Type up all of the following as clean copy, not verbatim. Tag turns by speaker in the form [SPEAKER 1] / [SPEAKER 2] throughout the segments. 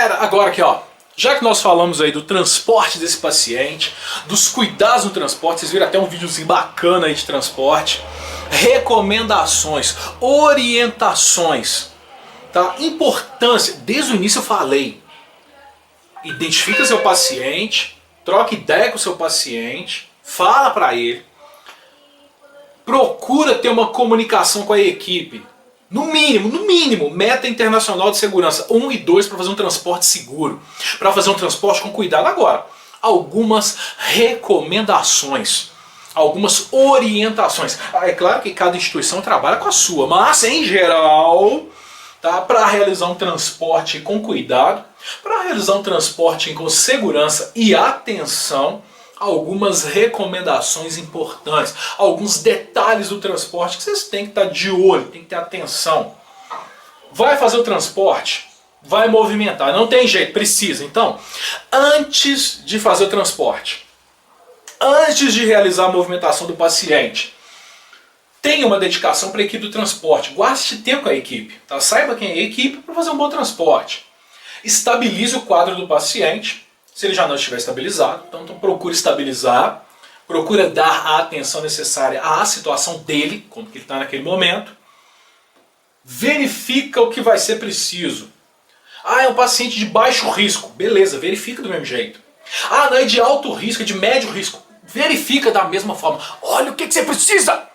[SPEAKER 1] Galera, agora aqui ó, já que nós falamos aí do transporte desse paciente, dos cuidados no transporte, vocês viram até um videozinho bacana aí de transporte, recomendações, orientações, tá? Importância, desde o início eu falei, identifica seu paciente, troca ideia com o seu paciente, fala para ele, procura ter uma comunicação com a equipe. No mínimo, meta internacional de segurança 1 e 2 para fazer um transporte seguro, para fazer um transporte com cuidado. Agora, algumas recomendações, algumas orientações. É claro que cada instituição trabalha com a sua, mas em geral, tá, para realizar um transporte com cuidado, para realizar um transporte com segurança e atenção, algumas recomendações importantes, alguns detalhes do transporte que vocês têm que estar de olho, tem que ter atenção. Vai fazer o transporte, vai movimentar, não tem jeito, precisa. Então, antes de fazer o transporte, antes de realizar a movimentação do paciente, tenha uma dedicação para a equipe do transporte, gaste tempo com a equipe, tá? Saiba quem é a equipe para fazer um bom transporte. Estabilize o quadro do paciente, se ele já não estiver estabilizado, então procure estabilizar, procura dar a atenção necessária à situação dele, como que ele está naquele momento. Verifica o que vai ser preciso. Ah, é um paciente de baixo risco, beleza, verifica do mesmo jeito. Ah, não é de alto risco, é de médio risco, verifica da mesma forma. Olha o que você precisa,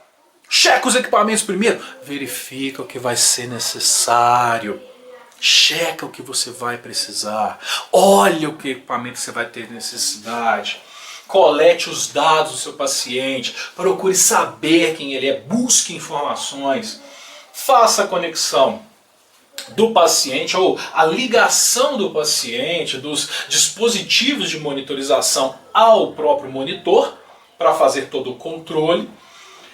[SPEAKER 1] checa os equipamentos primeiro, verifica o que vai ser necessário. Checa o que você vai precisar, olha o que equipamento você vai ter necessidade, colete os dados do seu paciente, procure saber quem ele é, busque informações, faça a conexão do paciente ou a ligação do paciente, dos dispositivos de monitorização ao próprio monitor, para fazer todo o controle,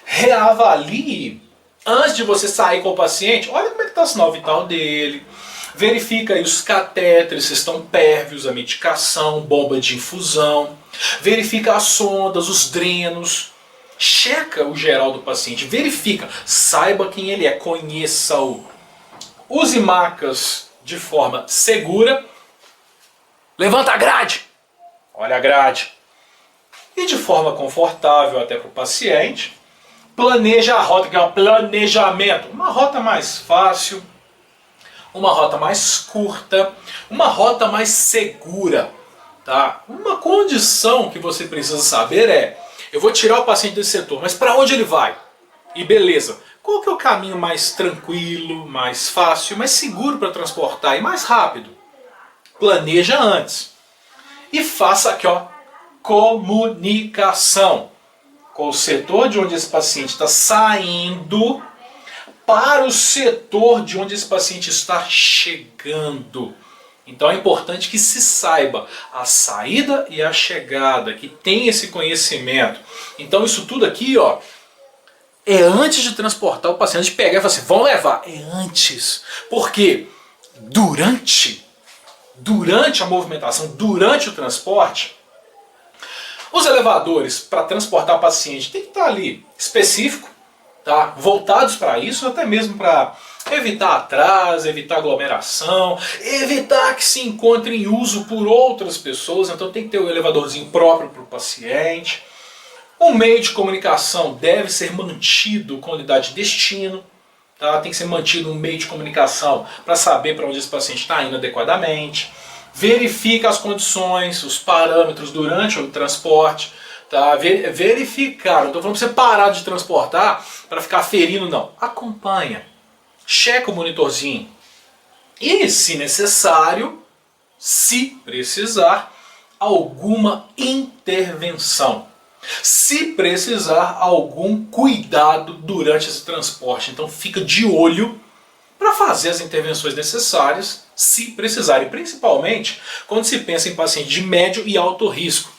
[SPEAKER 1] reavalie, antes de você sair com o paciente, olha como é que está o sinal vital dele, verifica aí os catéteres, se estão pérvios, a medicação, bomba de infusão. Verifica as sondas, os drenos. Checa o geral do paciente, verifica, saiba quem ele é, conheça-o. Use macas de forma segura. Levanta a grade. Olha a grade. E de forma confortável até para o paciente. Planeja a rota, que é um planejamento. Uma rota mais fácil, uma rota mais curta, uma rota mais segura. Tá? Uma condição que você precisa saber é, eu vou tirar o paciente desse setor, mas para onde ele vai? E beleza, qual que é o caminho mais tranquilo, mais fácil, mais seguro para transportar e mais rápido? Planeja antes. E faça aqui, ó, comunicação com o setor de onde esse paciente está saindo para o setor de onde esse paciente está chegando. Então é importante que se saiba a saída e a chegada, que tenha esse conhecimento. Então isso tudo aqui, ó, é antes de transportar o paciente, de pegar e falar assim, vão levar. É antes. Porque durante a movimentação, durante o transporte, os elevadores para transportar o paciente tem que estar ali específico, tá? Voltados para isso, até mesmo para evitar atraso, evitar aglomeração, evitar que se encontre em uso por outras pessoas, então tem que ter um elevadorzinho próprio para o paciente. O meio de comunicação deve ser mantido com unidade de destino, tá? Tem que ser mantido um meio de comunicação para saber para onde esse paciente está indo adequadamente. Verifica as condições, os parâmetros durante o transporte. Tá? Verificar, não estou falando para você parar de transportar para ficar ferindo, não. Acompanha, checa o monitorzinho. E, se necessário, se precisar, alguma intervenção. Se precisar, algum cuidado durante esse transporte. Então fica de olho para fazer as intervenções necessárias, se precisarem, principalmente quando se pensa em paciente de médio e alto risco.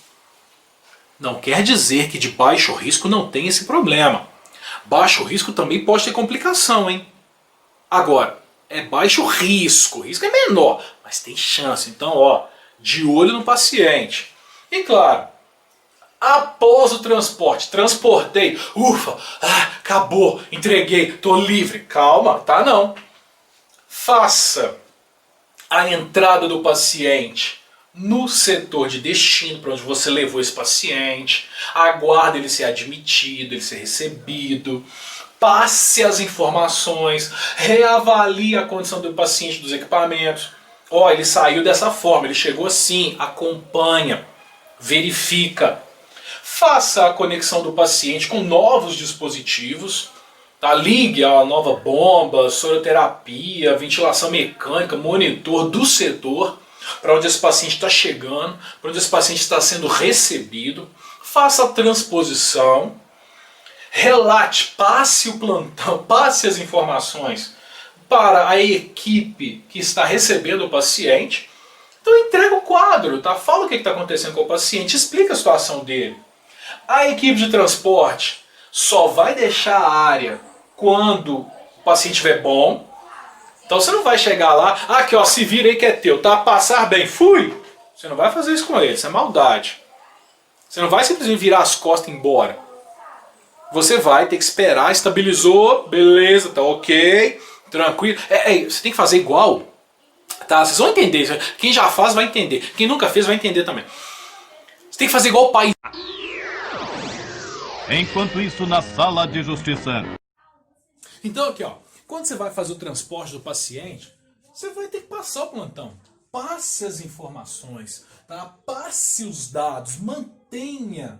[SPEAKER 1] Não quer dizer que de baixo risco não tem esse problema. Baixo risco também pode ter complicação, hein? Agora, é baixo risco, o risco é menor, mas tem chance. Então, ó, de olho no paciente. E claro, após o transporte, transportei, ufa, acabou, entreguei, tô livre. Calma, tá não. Faça a entrada do paciente no setor de destino, para onde você levou esse paciente, aguarde ele ser admitido, ele ser recebido, passe as informações, reavalie a condição do paciente, dos equipamentos. Ó, ele saiu dessa forma, ele chegou assim, acompanha, verifica. Faça a conexão do paciente com novos dispositivos, tá? Ligue a nova bomba, soroterapia, ventilação mecânica, monitor do setor, para onde esse paciente está chegando, para onde esse paciente está sendo recebido. Faça a transposição, relate, passe o plantão, passe as informações para a equipe que está recebendo o paciente. Então entrega o quadro, tá? Fala o que está acontecendo com o paciente, explica a situação dele. A equipe de transporte só vai deixar a área quando o paciente estiver bom. Então você não vai chegar lá, aqui ó, se vira aí que é teu, tá? Passar bem, fui! Você não vai fazer isso com ele, isso é maldade. Você não vai simplesmente virar as costas e ir embora. Você vai ter que esperar, estabilizou, beleza, tá ok, tranquilo. Você tem que fazer igual, tá? Vocês vão entender, quem já faz vai entender, quem nunca fez vai entender também. Você tem que fazer igual o pai.
[SPEAKER 2] Enquanto isso, na sala de justiça.
[SPEAKER 1] Então aqui ó, quando você vai fazer o transporte do paciente, você vai ter que passar o plantão. Passe as informações, tá? Passe os dados, mantenha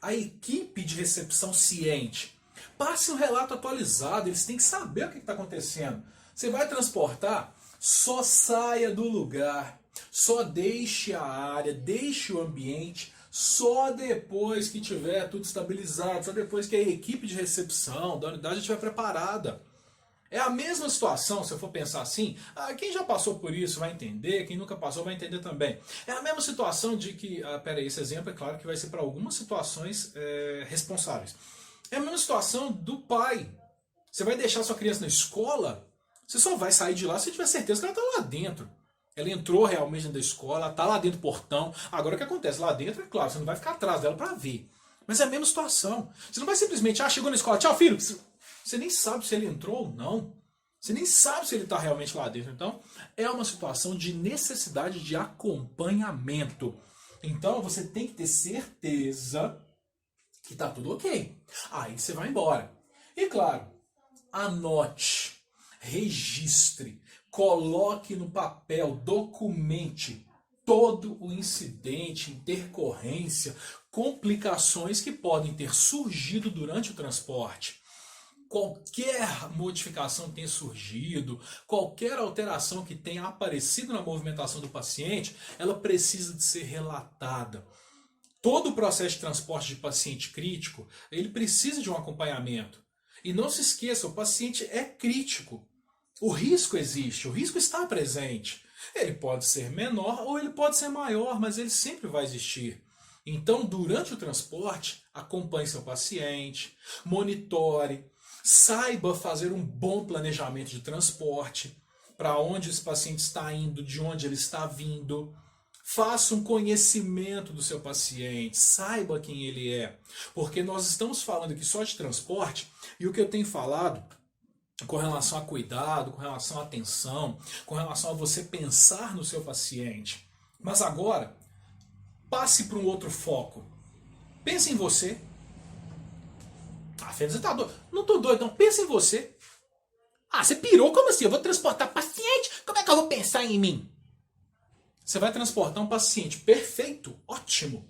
[SPEAKER 1] a equipe de recepção ciente. Passe um relato atualizado, eles têm que saber o que está acontecendo. Você vai transportar, só saia do lugar, só deixe a área, deixe o ambiente, só depois que tiver tudo estabilizado, só depois que a equipe de recepção da unidade estiver preparada. É a mesma situação, se eu for pensar assim, quem já passou por isso vai entender, quem nunca passou vai entender também. É a mesma situação de que, peraí, esse exemplo é claro que vai ser para algumas situações responsáveis. É a mesma situação do pai. Você vai deixar sua criança na escola, você só vai sair de lá se tiver certeza que ela está lá dentro. Ela entrou realmente dentro da escola, está lá dentro do portão. Agora o que acontece? Lá dentro, é claro, você não vai ficar atrás dela para ver. Mas é a mesma situação. Você não vai simplesmente, chegou na escola, tchau filho. Você nem sabe se ele entrou ou não. Você nem sabe se ele está realmente lá dentro. Então, é uma situação de necessidade de acompanhamento. Então, você tem que ter certeza que está tudo ok. Aí você vai embora. E claro, anote, registre, coloque no papel, documente todo o incidente, intercorrência, complicações que podem ter surgido durante o transporte. Qualquer modificação que tenha surgido, qualquer alteração que tenha aparecido na movimentação do paciente, ela precisa de ser relatada. Todo o processo de transporte de paciente crítico, ele precisa de um acompanhamento. E não se esqueça, o paciente é crítico. O risco existe, o risco está presente. Ele pode ser menor ou ele pode ser maior, mas ele sempre vai existir. Então, durante o transporte, acompanhe seu paciente, monitore, saiba fazer um bom planejamento de transporte, para onde esse paciente está indo, de onde ele está vindo. Faça um conhecimento do seu paciente, saiba quem ele é. Porque nós estamos falando aqui só de transporte, e o que eu tenho falado com relação a cuidado, com relação a atenção, com relação a você pensar no seu paciente. Mas agora, passe para um outro foco. Pense em você. Fernanda, você tá doido? Não tô doido, não. Pensa em você. Você pirou? Como assim? Eu vou transportar paciente? Como é que eu vou pensar em mim? Você vai transportar um paciente perfeito, ótimo.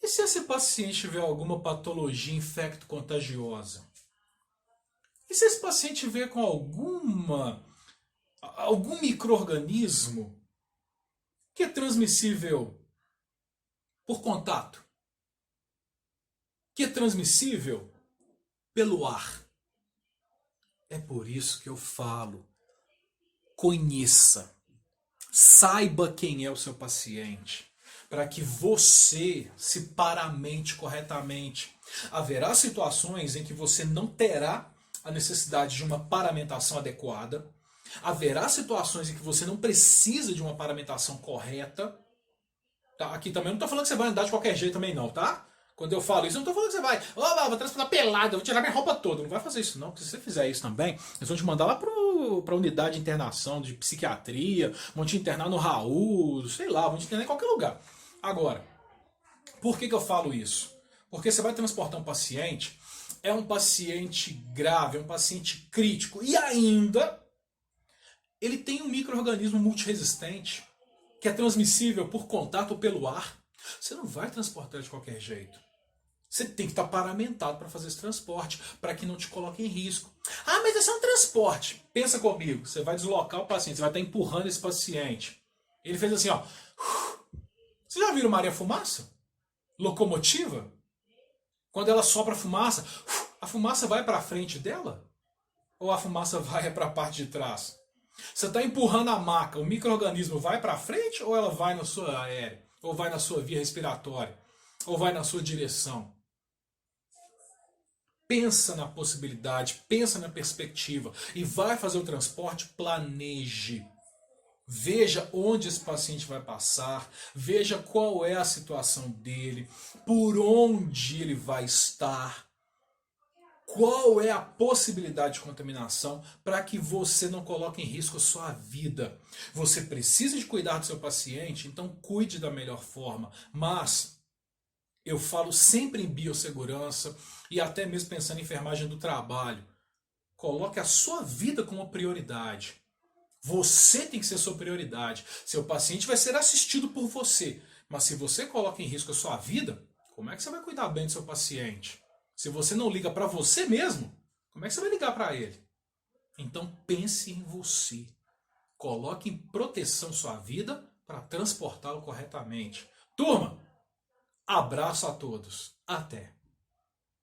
[SPEAKER 1] E se esse paciente tiver alguma patologia infecto-contagiosa? E se esse paciente tiver com algum micro-organismo que é transmissível por contato? Que é transmissível pelo ar? É por isso que eu falo, conheça, saiba quem é o seu paciente, para que você se paramente corretamente. Haverá situações em que você não terá a necessidade de uma paramentação adequada, haverá situações em que você não precisa de uma paramentação correta. Tá? Aqui também não estou falando que você vai andar de qualquer jeito também não, tá? Quando eu falo isso, eu não tô falando que você vai, vou transportar pelada, vou tirar minha roupa toda. Não vai fazer isso não, porque se você fizer isso também, eles vão te mandar lá pra unidade de internação de psiquiatria, vão te internar no Raul, sei lá, vão te internar em qualquer lugar. Agora, por que eu falo isso? Porque você vai transportar um paciente, é um paciente grave, é um paciente crítico, e ainda ele tem um micro-organismo multiresistente, que é transmissível por contato ou pelo ar. Você não vai transportar de qualquer jeito. Você tem que estar paramentado para fazer esse transporte, para que não te coloque em risco. Ah, mas esse é um transporte. Pensa comigo, você vai deslocar o paciente, você vai estar empurrando esse paciente. Ele fez assim, ó. Você já viram Maria Fumaça? Locomotiva? Quando ela sopra a fumaça vai para a frente dela? Ou a fumaça vai para a parte de trás? Você está empurrando a maca, o micro-organismo vai para frente ou ela vai na sua aérea? Ou vai na sua via respiratória? Ou vai na sua direção? Pensa na possibilidade, pensa na perspectiva e vai fazer o transporte, planeje. Veja onde esse paciente vai passar, veja qual é a situação dele, por onde ele vai estar, qual é a possibilidade de contaminação para que você não coloque em risco a sua vida. Você precisa de cuidar do seu paciente, então cuide da melhor forma, mas eu falo sempre em biossegurança e até mesmo pensando em enfermagem do trabalho. Coloque a sua vida como prioridade. Você tem que ser sua prioridade. Seu paciente vai ser assistido por você. Mas se você coloca em risco a sua vida, como é que você vai cuidar bem do seu paciente? Se você não liga para você mesmo, como é que você vai ligar para ele? Então pense em você. Coloque em proteção sua vida para transportá-lo corretamente. Turma, abraço a todos. Até.